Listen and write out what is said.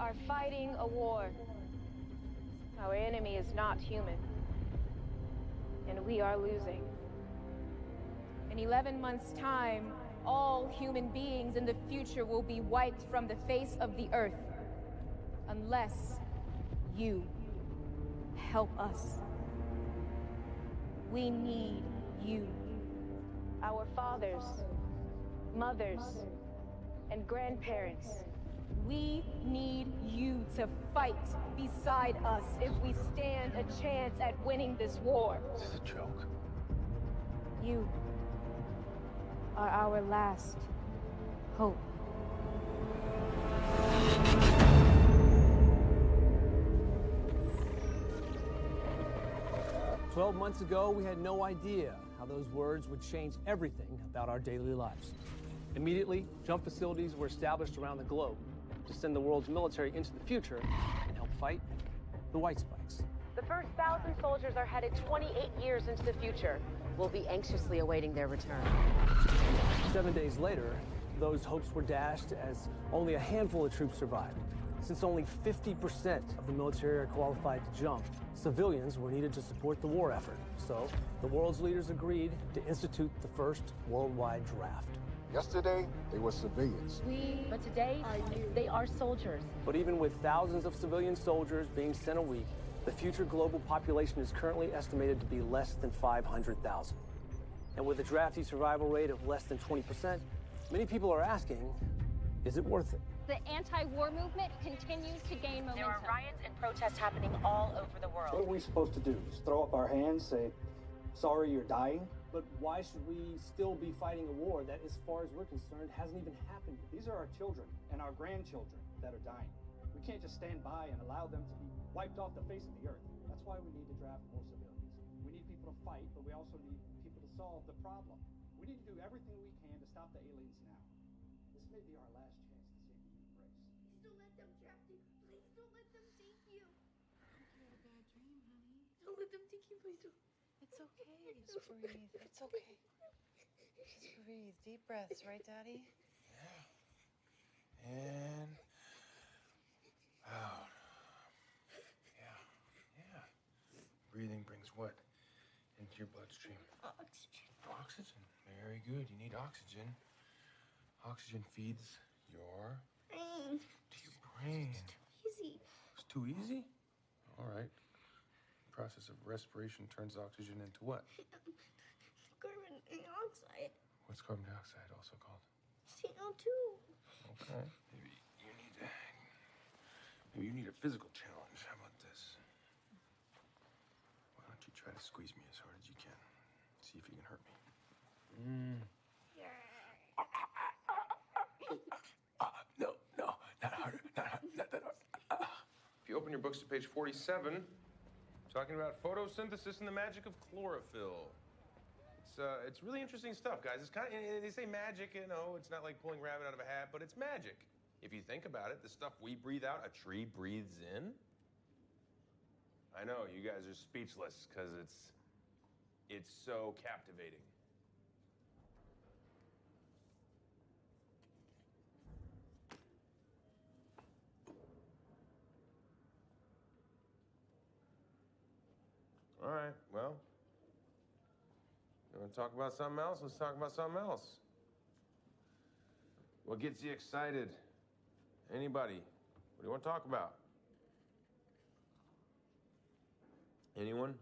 are fighting a war. Our enemy is not human, and we are losing. In 11 months' time, all human beings in the future will be wiped from the face of the earth, unless you help us. We need you. Our fathers, mothers, and grandparents. We need you to fight beside us if we stand a chance at winning this war. Is this a joke? You are our last hope. "12 months ago, we had no idea how those words would change everything about our daily lives. Immediately, jump facilities were established around the globe to send the world's military into the future and help fight the white spikes. The first 1,000 soldiers are headed 28 years into the future. We'll be anxiously awaiting their return. 7 days later, those hopes were dashed as only a handful of troops survived. Since only 50% of the military are qualified to jump, civilians were needed to support the war effort. So, the world's leaders agreed to institute the first worldwide draft. Yesterday, they were civilians. But today, they are soldiers. But even with thousands of civilian soldiers being sent a week, the future global population is currently estimated to be less than 500,000. And with a draftee survival rate of less than 20%, many people are asking, is it worth it? The anti-war movement continues to gain momentum. There are riots and protests happening all over the world. What are we supposed to do? Just throw up our hands, say, sorry you're dying? But why should we still be fighting a war that, as far as we're concerned, hasn't even happened yet? These are our children and our grandchildren that are dying. We can't just stand by and allow them to be wiped off the face of the earth. That's why we need to draft more civilians. We need people to fight, but we also need people to solve the problem. We need to do everything we can to stop the aliens now. This may be our last chance to save the human race. Please don't let them trap you. Please don't let them take you. You had a bad dream, honey. Don't let them take you. Please don't. It's okay. Just breathe. It's okay. Just breathe. Deep breaths, right, Daddy? Yeah. And out. Yeah. Breathing brings what into your bloodstream? Oxygen. Oxygen. Very good. You need oxygen. Oxygen feeds your Brain. to your brain. It's too easy. It's too easy? All right. The process of respiration turns oxygen into what? Carbon dioxide. What's carbon dioxide also called? CO2. Okay. Maybe you need a physical challenge. How about this? Why don't you try to squeeze me as hard as you can? See if you can hurt me. No, not harder, not that hard. If you open your books to page 47, talking about photosynthesis and the magic of chlorophyll. It's really interesting stuff, guys. It's kind of, they say magic, you know, it's not like pulling rabbit out of a hat, but it's magic. If you think about it, the stuff we breathe out, a tree breathes in. I know, you guys are speechless because it's so captivating. All right, well, you want to talk about something else? Let's talk about something else. What gets you excited? Anybody? What do you want to talk about? Anyone?